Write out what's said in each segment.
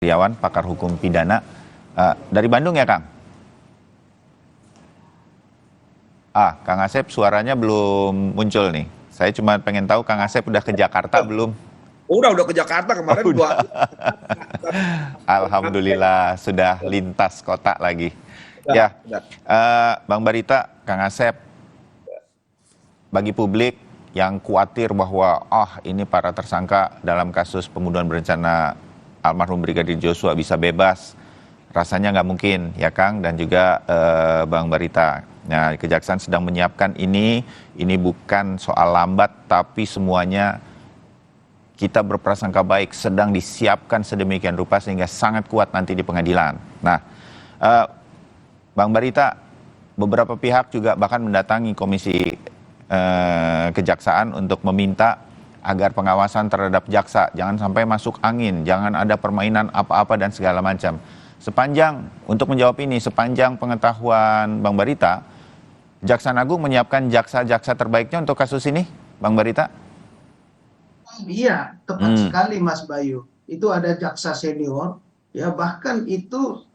Riawan, pakar hukum pidana dari Bandung ya, Kang? Kang Asep suaranya belum muncul nih. Saya cuma pengen tahu Kang Asep udah ke Jakarta belum? Udah ke Jakarta kemarin Udah. 2 Alhamdulillah sudah lintas kota lagi. Ya, Bang Barita, Kang Asep, bagi publik yang khawatir bahwa ini para tersangka dalam kasus pembunuhan berencana almarhum Brigadir Joshua bisa bebas, rasanya nggak mungkin ya Kang dan juga Bang Barita. Nah, Kejaksaan sedang menyiapkan ini bukan soal lambat tapi semuanya kita berprasangka baik sedang disiapkan sedemikian rupa sehingga sangat kuat nanti di pengadilan. Nah, Bang Barita, beberapa pihak juga bahkan mendatangi Komisi Kejaksaan untuk meminta agar pengawasan terhadap jaksa jangan sampai masuk angin, jangan ada permainan apa-apa dan segala macam. Untuk menjawab ini, sepanjang pengetahuan Bang Barita, Kejaksaan Agung menyiapkan jaksa-jaksa terbaiknya untuk kasus ini, Bang Barita? Iya, tepat sekali Mas Bayu. Itu ada jaksa senior, ya bahkan itu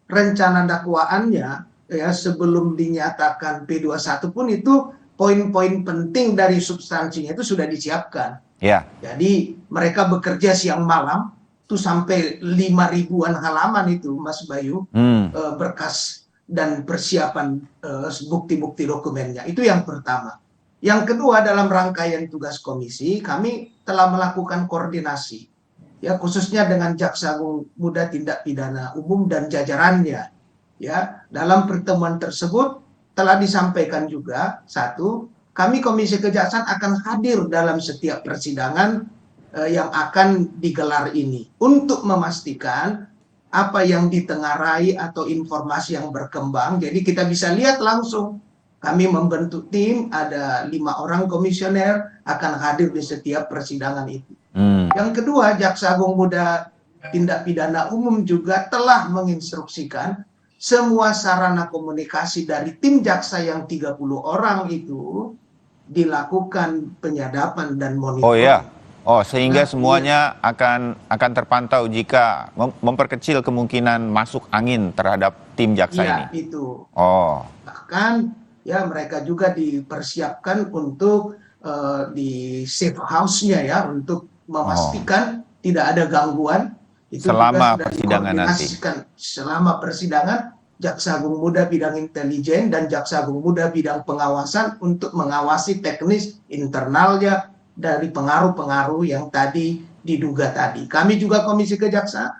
rencana dakwaannya ya sebelum dinyatakan P21 pun itu poin-poin penting dari substansinya itu sudah disiapkan. Ya. Jadi mereka bekerja siang malam, itu sampai 5.000-an halaman itu, Mas Bayu, berkas dan persiapan bukti-bukti dokumennya. Itu yang pertama. Yang kedua, dalam rangkaian tugas komisi, kami telah melakukan koordinasi, ya khususnya dengan Jaksa Agung Muda Tindak Pidana Umum dan jajarannya. Ya, dalam pertemuan tersebut telah disampaikan juga, satu, kami Komisi Kejaksaan akan hadir dalam setiap persidangan yang akan digelar ini untuk memastikan apa yang ditengarai atau informasi yang berkembang. Jadi kita bisa lihat langsung. Kami membentuk tim, ada 5 orang komisioner akan hadir di setiap persidangan itu. Yang kedua, Jaksa Agung Muda Tindak Pidana Umum juga telah menginstruksikan semua sarana komunikasi dari tim jaksa yang 30 orang itu dilakukan penyadapan dan monitoring. Oh ya, sehingga semuanya akan terpantau jika memperkecil kemungkinan masuk angin terhadap tim jaksa ini. Iya, itu. Bahkan ya mereka juga dipersiapkan untuk di safe house-nya ya untuk memastikan tidak ada gangguan. Itu selama juga persidangan nanti. Selama persidangan, Jaksa Agung Muda bidang intelijen dan Jaksa Agung Muda bidang pengawasan untuk mengawasi teknis internalnya dari pengaruh-pengaruh yang tadi diduga tadi. Kami juga Komisi Kejaksaan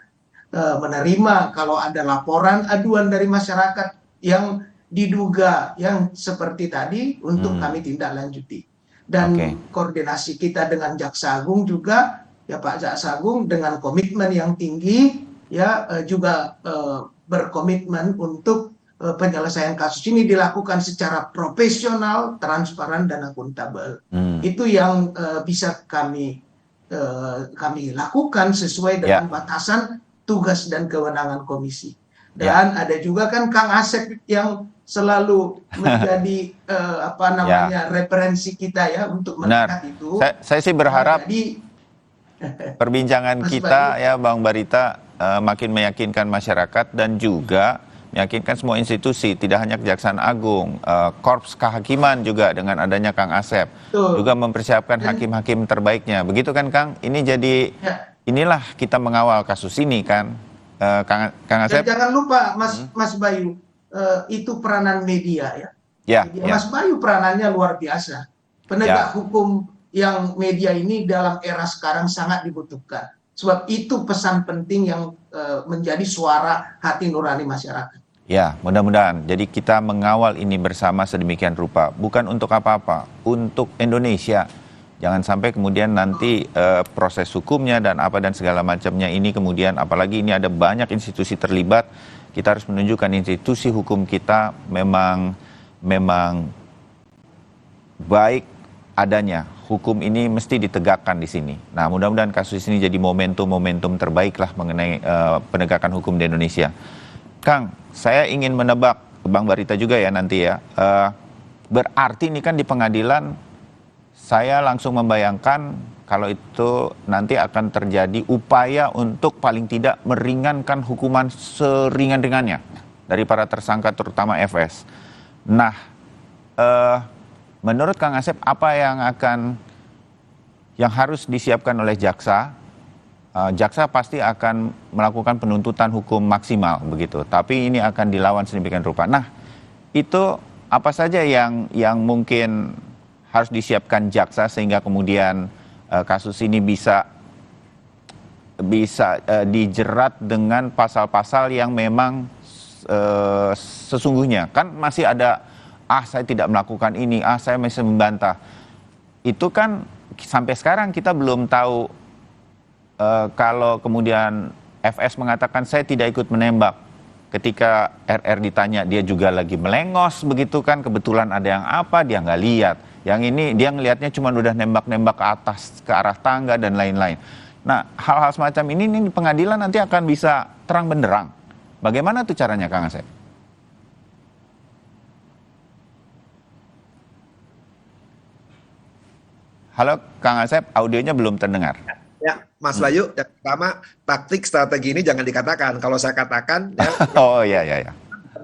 menerima kalau ada laporan aduan dari masyarakat yang diduga yang seperti tadi untuk kami tindak lanjuti. Dan koordinasi kita dengan Jaksa Agung juga, ya Pak Jaksa Agung dengan komitmen yang tinggi ya juga berkomitmen untuk penyelesaian kasus ini dilakukan secara profesional, transparan dan akuntabel. Itu yang bisa kami lakukan sesuai dengan batasan tugas dan kewenangan komisi. Dan ada juga kan Kang Asep yang selalu menjadi referensi kita ya untuk melihat itu. Saya sih berharap perbincangan kita ya Bang Barita makin meyakinkan masyarakat dan juga meyakinkan semua institusi, tidak hanya Kejaksaan Agung, Korps Kehakiman juga dengan adanya Kang Asep, juga mempersiapkan hakim-hakim terbaiknya. Begitu kan Kang? Ini jadi inilah kita mengawal kasus ini kan, Kang Asep. Dan jangan lupa Mas Bayu, itu peranan media ya. Mas Bayu peranannya luar biasa. Penegak hukum yang media ini dalam era sekarang sangat dibutuhkan. Sebab itu pesan penting yang menjadi suara hati nurani masyarakat. Ya, mudah-mudahan. Jadi kita mengawal ini bersama sedemikian rupa. Bukan untuk apa-apa, untuk Indonesia. Jangan sampai kemudian nanti proses hukumnya dan apa dan segala macamnya ini kemudian, apalagi ini ada banyak institusi terlibat, kita harus menunjukkan institusi hukum kita memang baik adanya. Hukum ini mesti ditegakkan di sini. Nah, mudah-mudahan kasus ini jadi momentum-momentum terbaiklah mengenai penegakan hukum di Indonesia. Kang, saya ingin menebak, Bang Barita juga ya nanti ya. Berarti ini kan di pengadilan, saya langsung membayangkan kalau itu nanti akan terjadi upaya untuk paling tidak meringankan hukuman seringan-ringannya dari para tersangka terutama FS. Nah, menurut Kang Asep apa yang harus disiapkan oleh jaksa? Jaksa pasti akan melakukan penuntutan hukum maksimal begitu, tapi ini akan dilawan sedemikian rupa. Nah, itu apa saja yang mungkin harus disiapkan jaksa sehingga kemudian kasus ini bisa dijerat dengan pasal-pasal yang memang sesungguhnya kan masih ada saya tidak melakukan ini, saya masih membantah. Itu kan sampai sekarang kita belum tahu. Kalau kemudian FS mengatakan saya tidak ikut menembak, ketika RR ditanya dia juga lagi melengos begitu kan, kebetulan ada yang apa dia nggak lihat, yang ini dia ngelihatnya cuma udah nembak-nembak ke atas ke arah tangga dan lain-lain. Nah, hal-hal semacam ini di pengadilan nanti akan bisa terang benderang. Bagaimana tuh caranya, Kang Asep? Halo Kang Asep, audionya belum terdengar. Ya, Mas Bayu, yang pertama taktik strategi ini jangan dikatakan. Kalau saya katakan, ya, Oh iya.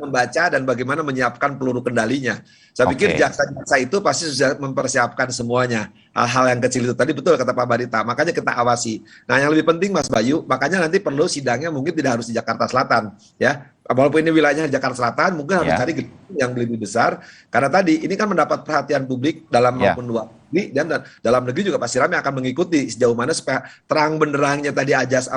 membaca dan bagaimana menyiapkan peluru kendalinya. Saya pikir jaksa-jaksa itu pasti sudah mempersiapkan semuanya. Hal-hal yang kecil itu tadi betul kata Pak Barita, makanya kita awasi. Nah, yang lebih penting Mas Bayu, makanya nanti perlu sidangnya mungkin tidak harus di Jakarta Selatan, ya. Walaupun ini wilayahnya Jakarta Selatan, mungkin harus cari gedung yang lebih besar. Karena tadi ini kan mendapat perhatian publik dalam maupun luar negeri, dan dalam negeri juga pasti ramai akan mengikuti sejauh mana supaya terang benderangnya tadi ajas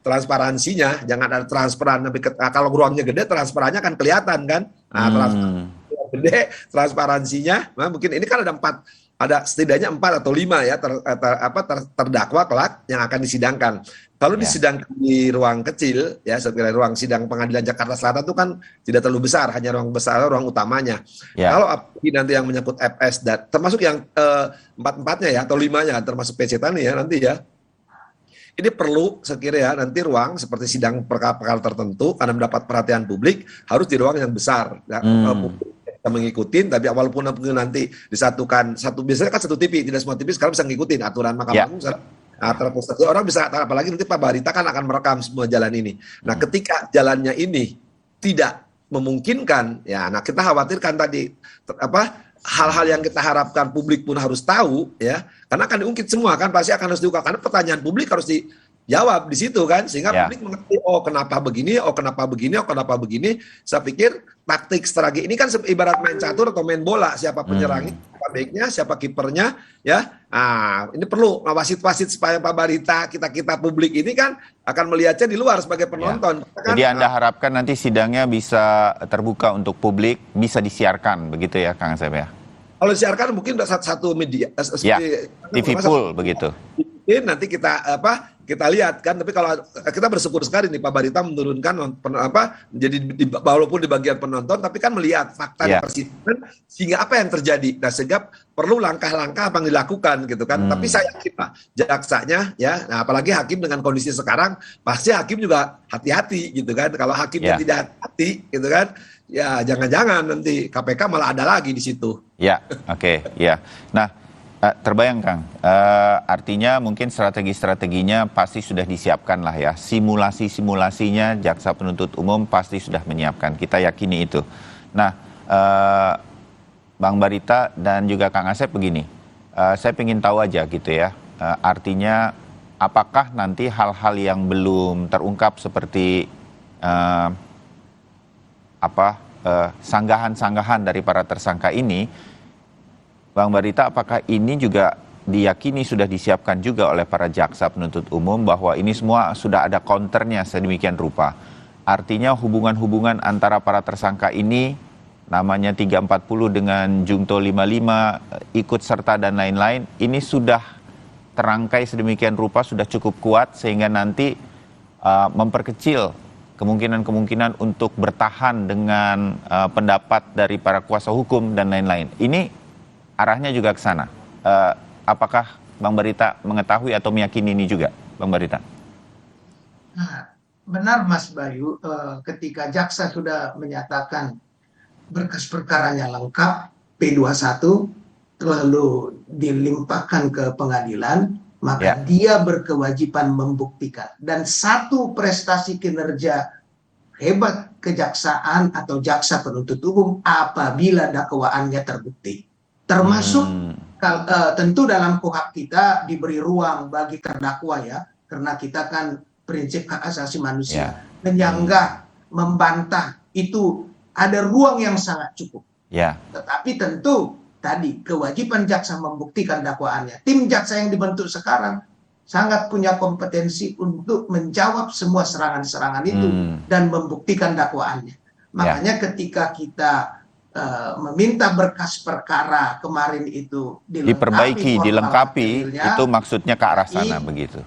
transparansinya, jangan ada transparan. Kalau ruangnya gede, transparannya akan kelihatan kan. Nah, transparansinya gede, transparansinya, nah mungkin ini kan ada setidaknya 4 atau 5 ya terdakwa kelak yang akan disidangkan. Kalau disidangkan di ruang kecil, ya seperti ruang sidang pengadilan Jakarta Selatan itu kan tidak terlalu besar, hanya ruang besar, ruang utamanya. Kalau nanti yang menyangkut FS dan termasuk yang 4-4-nya ya atau 5-nya, termasuk PC Tani ya nanti ya. Ini perlu sekiranya nanti ruang seperti sidang perkara-perkara tertentu karena mendapat perhatian publik harus di ruang yang besar. Ya, kita mengikuti, tapi walaupun nanti disatukan biasanya kan satu TV, tidak semua TV sekarang bisa ngikutin aturan Mahkamah Agung. Terpusat orang bisa, apalagi nanti Pak Barita kan akan merekam semua jalan ini. Nah, ketika jalannya ini tidak memungkinkan, ya, nah kita khawatirkan tadi hal-hal yang kita harapkan publik pun harus tahu, ya, karena akan diungkit semua kan, pasti akan harus diungkap karena pertanyaan publik harus dijawab di situ kan, sehingga publik mengerti kenapa begini, kenapa begini, kenapa begini. Saya pikir taktik strategi ini kan ibarat main catur atau main bola, siapa penyerangnya, siapa backnya, siapa kipernya, ya. Nah, ini perlu wasit-wasit supaya Pak Barita, kita publik ini kan akan melihatnya di luar sebagai penonton. Kan, jadi Anda harapkan nanti sidangnya bisa terbuka untuk publik, bisa disiarkan begitu ya Kang Asep ya? Kalau disiarkan mungkin satu media, TV full begitu. Nanti kita lihat kan, tapi kalau kita bersyukur sekali nih Pak Barita menurunkan menjadi walaupun di bagian penonton tapi kan melihat fakta di persidangan sehingga apa yang terjadi. Nah, sehingga perlu langkah-langkah apa yang dilakukan gitu kan. Tapi saya yakin Pak, jaksanya ya, nah apalagi hakim dengan kondisi sekarang pasti hakim juga hati-hati gitu kan. Kalau hakimnya tidak hati gitu kan, ya jangan-jangan nanti KPK malah ada lagi di situ. Ya, oke, ya. Nah, terbayang Kang, artinya mungkin strategi-strateginya pasti sudah disiapkan lah ya. Simulasi-simulasinya jaksa penuntut umum pasti sudah menyiapkan, kita yakini itu. Nah, Bang Barita dan juga Kang Asep begini, saya ingin tahu aja gitu ya, artinya apakah nanti hal-hal yang belum terungkap seperti sanggahan-sanggahan dari para tersangka ini, Bang Barita, apakah ini juga diyakini sudah disiapkan juga oleh para jaksa penuntut umum bahwa ini semua sudah ada counternya sedemikian rupa? Artinya hubungan-hubungan antara para tersangka ini, namanya 340 dengan Jungto 55, ikut serta dan lain-lain, ini sudah terangkai sedemikian rupa, sudah cukup kuat sehingga nanti memperkecil kemungkinan-kemungkinan untuk bertahan dengan pendapat dari para kuasa hukum dan lain-lain. Ini arahnya juga ke sana. Apakah Bang Barita mengetahui atau meyakini ini juga, Bang Barita? Nah, benar Mas Bayu, ketika jaksa sudah menyatakan berkas perkaranya lengkap, P21, lalu dilimpahkan ke pengadilan, maka dia berkewajiban membuktikan. Dan satu prestasi kinerja hebat kejaksaan atau jaksa penuntut umum apabila dakwaannya terbukti. Termasuk tentu dalam KUHP kita diberi ruang bagi terdakwa ya, karena kita kan prinsip hak asasi manusia. Menyanggah, membantah, itu ada ruang yang sangat cukup. Tetapi tentu tadi kewajiban jaksa membuktikan dakwaannya. Tim jaksa yang dibentuk sekarang sangat punya kompetensi untuk menjawab semua serangan-serangan itu dan membuktikan dakwaannya. Makanya ketika kita meminta berkas perkara kemarin itu dilengkapi, itu maksudnya ke arah sana begitu.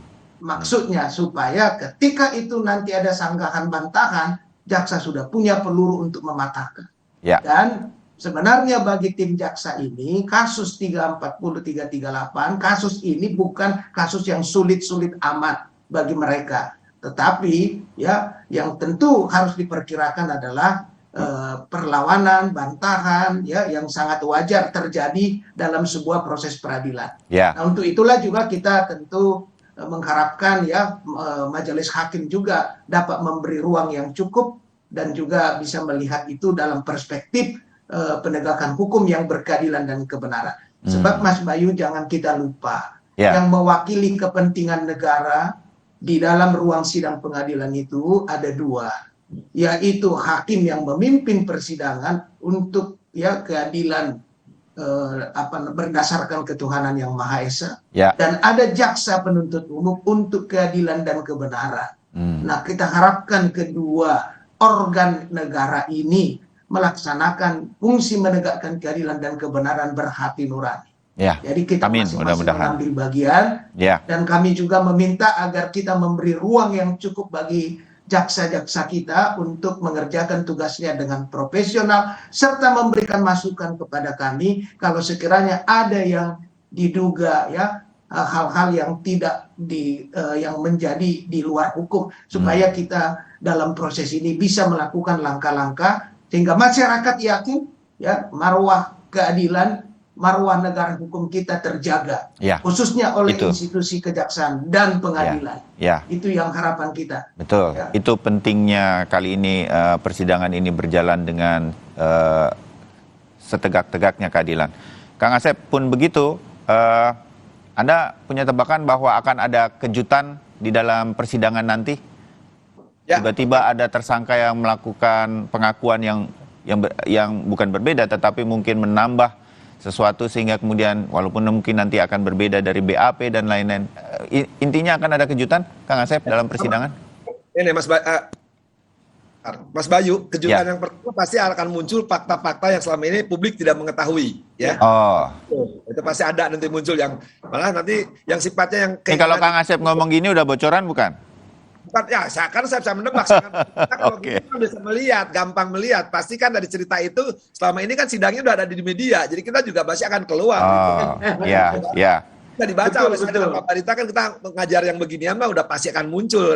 Maksudnya supaya ketika itu nanti ada sanggahan bantahan, jaksa sudah punya peluru untuk mematahkan. Dan sebenarnya bagi tim jaksa ini, kasus 340, 338, kasus ini bukan kasus yang sulit-sulit amat bagi mereka. Tetapi ya yang tentu harus diperkirakan adalah perlawanan, bantahan ya yang sangat wajar terjadi dalam sebuah proses peradilan. Nah, untuk itulah juga kita tentu mengharapkan ya majelis hakim juga dapat memberi ruang yang cukup dan juga bisa melihat itu dalam perspektif penegakan hukum yang berkeadilan dan kebenaran. Sebab Mas Bayu jangan kita lupa yang mewakili kepentingan negara di dalam ruang sidang pengadilan itu ada dua, yaitu hakim yang memimpin persidangan untuk ya keadilan berdasarkan ketuhanan yang Maha Esa, dan ada jaksa penuntut umum untuk keadilan dan kebenaran. Nah, kita harapkan kedua organ negara ini melaksanakan fungsi menegakkan keadilan dan kebenaran berhati nurani. Jadi kita masing-masing mengambil bagian, dan kami juga meminta agar kita memberi ruang yang cukup bagi jaksa-jaksa kita untuk mengerjakan tugasnya dengan profesional serta memberikan masukan kepada kami kalau sekiranya ada yang diduga ya hal-hal yang tidak yang menjadi di luar hukum, supaya kita dalam proses ini bisa melakukan langkah-langkah sehingga masyarakat yakin ya marwah keadilan, marwah negara hukum kita terjaga, khususnya oleh institusi kejaksaan dan pengadilan. Itu yang harapan kita. Betul. Itu pentingnya kali ini persidangan ini berjalan dengan setegak-tegaknya keadilan. Kang Asep pun begitu. Anda punya tebakan bahwa akan ada kejutan di dalam persidangan nanti? Tiba-tiba ada tersangka yang melakukan pengakuan yang bukan berbeda, tetapi mungkin menambah sesuatu sehingga kemudian walaupun mungkin nanti akan berbeda dari BAP dan lain-lain. Intinya akan ada kejutan, Kang Asep, dalam persidangan? Ini Mas Bayu, kejutan yang pertama pasti akan muncul fakta-fakta yang selama ini publik tidak mengetahui, ya. Itu pasti ada nanti muncul yang malah nanti yang sifatnya yang. Kalau Kang Asep ngomong gini udah bocoran bukan? Bukan, ya, saya bisa menebak. Kalau kita bisa melihat, gampang melihat, pasti kan dari cerita itu selama ini kan sidangnya udah ada di media, jadi kita juga pasti akan keluar. Kita dibaca oleh saya Pak Barita, kan kita mengajar yang beginian mah udah pasti akan muncul.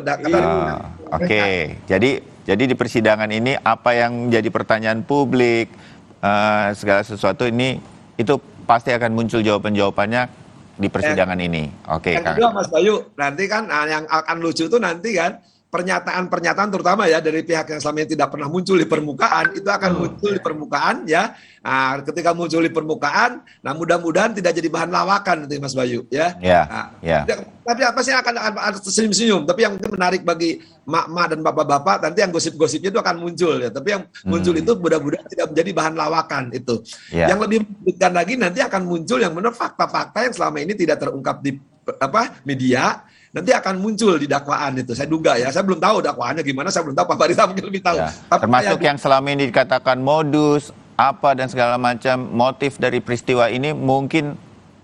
Jadi di persidangan ini apa yang jadi pertanyaan publik, segala sesuatu ini itu pasti akan muncul jawaban-jawabannya di persidangan ini. Yang kedua Mas Bayu, nanti kan yang akan lucu itu nanti kan pernyataan-pernyataan terutama ya dari pihak yang selama ini tidak pernah muncul di permukaan, itu akan muncul di permukaan ya. Nah, ketika muncul di permukaan, nah mudah-mudahan tidak jadi bahan lawakan nanti Mas Bayu ya. Tapi apa sih akan ada senyum-senyum, tapi yang menarik bagi mak-mak dan bapak-bapak nanti yang gosip-gosipnya itu akan muncul ya. Tapi yang muncul itu mudah-mudahan tidak menjadi bahan lawakan itu. Yang lebih menyebutkan lagi nanti akan muncul yang benar fakta-fakta yang selama ini tidak terungkap di media, nanti akan muncul di dakwaan itu. Saya duga ya, saya belum tahu dakwaannya gimana, saya belum tahu, Pak Barita mungkin lebih tahu. Termasuk yang selama ini dikatakan modus, apa dan segala macam motif dari peristiwa ini mungkin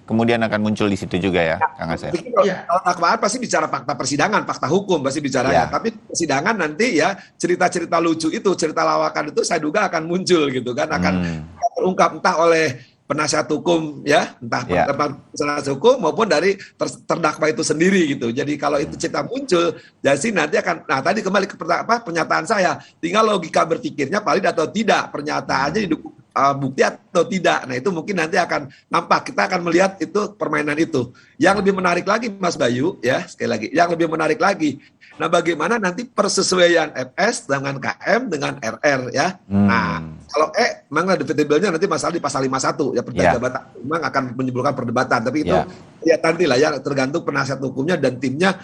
kemudian akan muncul di situ juga ya, Kang Asep. Kalau dakwaan pasti bicara fakta persidangan, fakta hukum pasti bicaranya. Tapi persidangan nanti ya cerita-cerita lucu itu, cerita lawakan itu saya duga akan muncul gitu kan, akan terungkap entah oleh penasihat hukum ya, entah penasihat hukum maupun dari terdakwa itu sendiri gitu. Jadi kalau itu cerita muncul, jadi nanti akan, nah tadi kembali ke pernyataan saya, tinggal logika berpikirnya valid atau tidak, pernyataannya didukung bukti atau tidak. Nah itu mungkin nanti akan nampak, kita akan melihat itu permainan itu. Yang lebih menarik lagi Mas Bayu, ya sekali lagi, yang lebih menarik lagi, nah bagaimana nanti persesuaian FS dengan KM dengan RR ya. Nah kalau memang definible-nya nanti masalah di pasal 51 ya, perintah jabatan memang akan menimbulkan perdebatan, tapi itu ya nanti lah ya, tergantung penasihat hukumnya dan timnya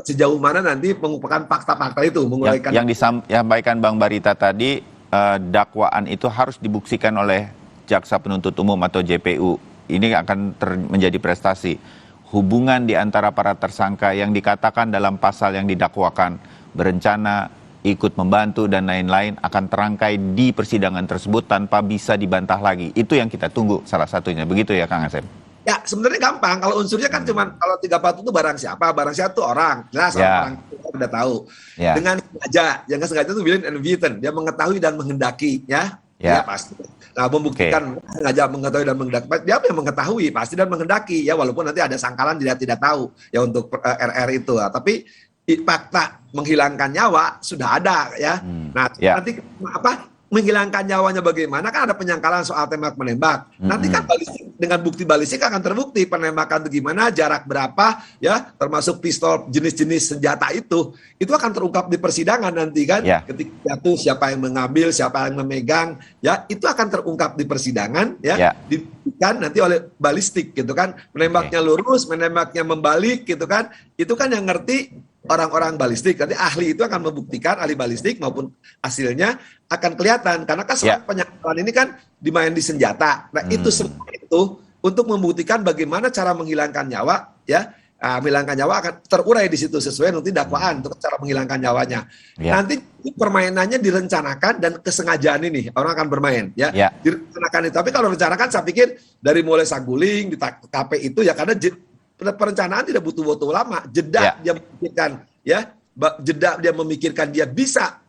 sejauh mana nanti mengumpulkan fakta-fakta itu, menguraikan yang disampaikan Bang Barita tadi. Dakwaan itu harus dibuktikan oleh jaksa penuntut umum atau JPU. Ini akan menjadi prestasi. Hubungan di antara para tersangka yang dikatakan dalam pasal yang didakwakan, berencana, ikut membantu, dan lain-lain akan terangkai di persidangan tersebut tanpa bisa dibantah lagi. Itu yang kita tunggu salah satunya. Begitu ya Kang Asep? Ya sebenarnya gampang, kalau unsurnya kan cuman kalau 34 itu barang siapa itu orang, jelas orang kita udah tahu. Dengan sengaja itu willing and witting, dia mengetahui dan menghendaki ya pasti. Nah membuktikan sengaja mengetahui dan menghendaki, dia yang mengetahui pasti dan menghendaki ya, walaupun nanti ada sangkalan dia tidak tahu ya untuk RR itu ya. Tapi fakta menghilangkan nyawa sudah ada ya. Nah nanti menghilangkan nyawanya bagaimana, kan ada penyangkalan soal tembak menembak. Nanti kan balistik, dengan bukti balistik akan terbukti penembakan itu gimana, jarak berapa ya, termasuk pistol, jenis-jenis senjata itu akan terungkap di persidangan nanti kan. Ketika jatuh siapa yang mengambil, siapa yang memegang ya, itu akan terungkap di persidangan ya. Dibuktikan nanti oleh balistik gitu kan, menembaknya lurus, menembaknya membalik gitu kan. Itu kan yang ngerti orang-orang balistik, nanti ahli itu akan membuktikan, ahli balistik maupun hasilnya akan kelihatan, karena kan penyangkalan ini kan dimain di senjata. Nah itu semua itu untuk membuktikan bagaimana cara menghilangkan nyawa ya. Menghilangkan nyawa akan terurai di situ sesuai nanti dakwaan untuk cara menghilangkan nyawanya. Nanti permainannya direncanakan dan kesengajaan ini orang akan bermain ya. Direncanakan itu. Tapi kalau rencanakan saya pikir dari mulai saguling di TKP itu ya, karena perencanaan tidak butuh lama, jeda dia memikirkan ya, jeda dia memikirkan dia bisa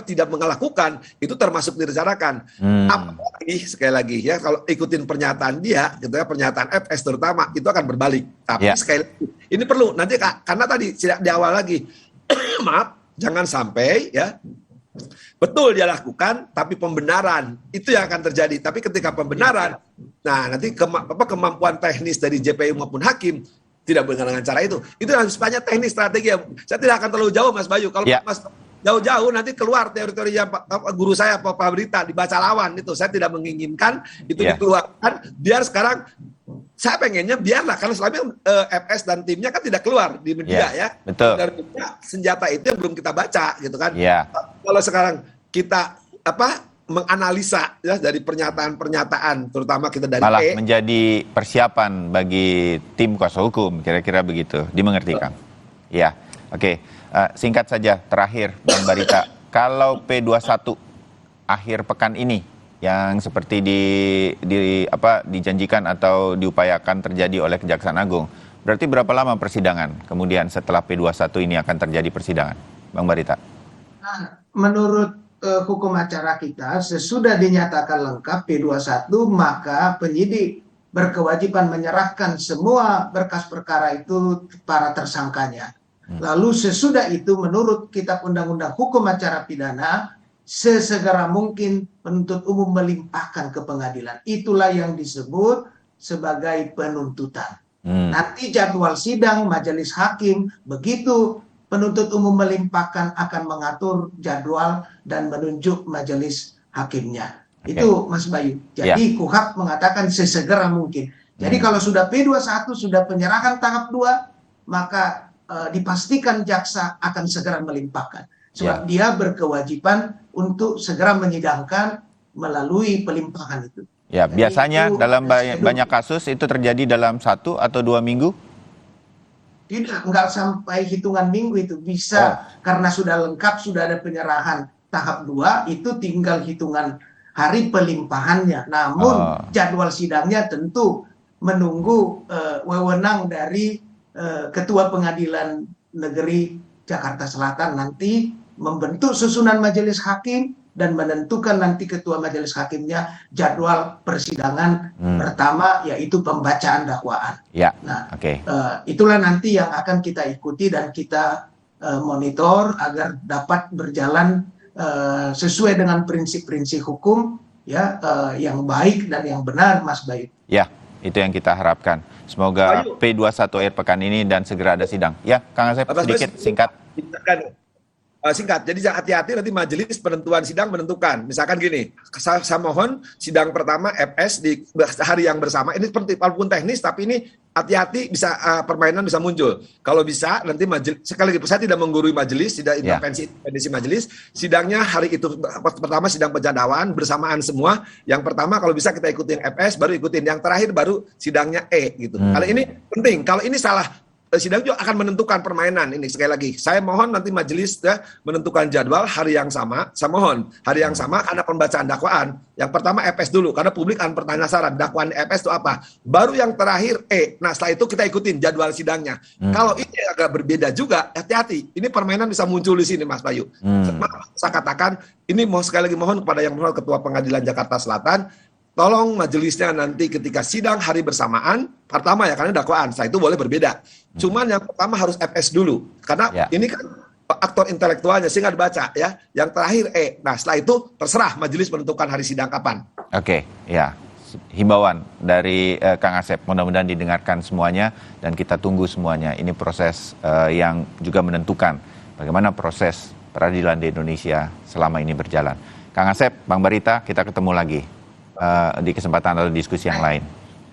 tidak melakukan, itu termasuk direncanakan. Apalagi sekali lagi ya, kalau ikutin pernyataan dia gitu ya, pernyataan FS terutama itu akan berbalik. Tapi sekali lagi ini perlu nanti karena tadi di awal lagi maaf, jangan sampai ya betul dia lakukan, tapi pembenaran itu yang akan terjadi. Tapi ketika pembenaran, nah nanti kemampuan teknis dari JPU maupun hakim tidak dengan cara itu harus banyak teknis strategi. Saya tidak akan terlalu jauh Mas Bayu. Kalau Mas jauh-jauh nanti keluar teori-teori yang guru saya Pak Berita dibaca lawan itu, saya tidak menginginkan itu dikeluarkan. Biar sekarang saya pengennya biarlah, karena selama FS dan timnya kan tidak keluar di media ya. Betul. Dari media, senjata itu yang belum kita baca gitu kan. Kalau sekarang kita menganalisa ya dari pernyataan-pernyataan, terutama kita dari malah menjadi persiapan bagi tim kuasa hukum, kira-kira begitu. Dimengerti Kang? Ya, oke. Singkat saja terakhir Bang Barita, kalau P21 akhir pekan ini yang seperti dijanjikan atau diupayakan terjadi oleh Kejaksaan Agung, berarti berapa lama persidangan kemudian setelah P21 ini akan terjadi persidangan, Bang Barita? Menurut hukum acara kita, sesudah dinyatakan lengkap P21, maka penyidik berkewajiban menyerahkan semua berkas perkara itu para tersangkanya. Lalu sesudah itu menurut Kitab Undang-Undang Hukum Acara Pidana, sesegera mungkin penuntut umum melimpahkan ke pengadilan. Itulah yang disebut sebagai penuntutan. Nanti jadwal sidang majelis hakim, begitu penuntut umum melimpahkan akan mengatur jadwal dan menunjuk majelis hakimnya. Itu Mas Bayu. Jadi KUHAP mengatakan sesegera mungkin. Jadi kalau sudah P21 sudah penyerahan tahap 2, maka dipastikan jaksa akan segera melimpahkan. Sebab dia berkewajiban untuk segera menyidangkan melalui pelimpahan itu. Ya, jadi biasanya itu, dalam banyak kasus itu terjadi dalam 1 atau 2 minggu? Tidak, enggak sampai hitungan minggu itu. Bisa karena sudah lengkap, sudah ada penyerahan tahap 2, itu tinggal hitungan hari pelimpahannya. Namun jadwal sidangnya tentu menunggu wewenang dari Ketua Pengadilan Negeri Jakarta Selatan nanti membentuk susunan majelis hakim dan menentukan nanti ketua majelis hakimnya jadwal persidangan pertama, yaitu pembacaan dakwaan. Itulah nanti yang akan kita ikuti dan kita monitor agar dapat berjalan sesuai dengan prinsip-prinsip hukum ya yang baik dan yang benar, Mas Bayu. Ya, itu yang kita harapkan. Semoga P21 akhir pekan ini dan segera ada sidang. Ya, Kang Asep, sedikit singkat. Singkat, jadi hati-hati nanti majelis penentuan sidang menentukan. Misalkan gini, saya mohon sidang pertama FS di hari yang bersama, ini seperti walaupun teknis, tapi ini hati-hati bisa permainan bisa muncul. Kalau bisa nanti majelis, sekali lagi saya tidak menggurui majelis, tidak intervensi majelis, sidangnya hari itu pertama sidang penjadwalan bersamaan semua. Yang pertama kalau bisa kita ikutin FS, baru ikutin yang terakhir baru sidangnya E gitu. Kalau ini penting, kalau ini salah sidang juga akan menentukan permainan ini. Sekali lagi saya mohon nanti majelis ya, menentukan jadwal hari yang sama. Saya mohon hari yang sama karena pembacaan dakwaan yang pertama FS dulu karena publik akan penasaran dakwaan FS itu apa, baru yang terakhir E. Nah setelah itu kita ikutin jadwal sidangnya. Kalau ini agak berbeda juga, hati-hati, ini permainan bisa muncul di sini Mas Bayu. Saya katakan ini mau sekali lagi mohon kepada yang mohon Ketua Pengadilan Jakarta Selatan, tolong majelisnya nanti ketika sidang hari bersamaan, pertama ya karena dakwaan, setelah itu boleh berbeda. Cuman yang pertama harus FS dulu, karena ini kan aktor intelektualnya sehingga dibaca ya. Yang terakhir E. Nah setelah itu terserah majelis menentukan hari sidang kapan. Oke, ya. Himbauan dari Kang Asep, mudah-mudahan didengarkan semuanya dan kita tunggu semuanya. Ini proses yang juga menentukan bagaimana proses peradilan di Indonesia selama ini berjalan. Kang Asep, Bang Barita, kita ketemu lagi di kesempatan atau diskusi yang lain.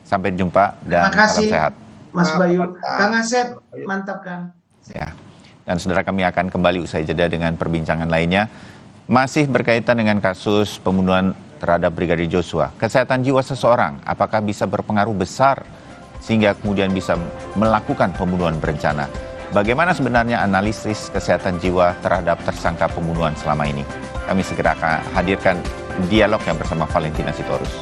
Sampai jumpa dan salam sehat. Mas Bayu, Kang Asep, mantap Kang. Ya. Dan saudara, kami akan kembali usai jeda dengan perbincangan lainnya. Masih berkaitan dengan kasus pembunuhan terhadap Brigadir Joshua. Kesehatan jiwa seseorang apakah bisa berpengaruh besar sehingga kemudian bisa melakukan pembunuhan berencana? Bagaimana sebenarnya analisis kesehatan jiwa terhadap tersangka pembunuhan selama ini? Kami segera akan hadirkan dialognya bersama Valentina Sitorus.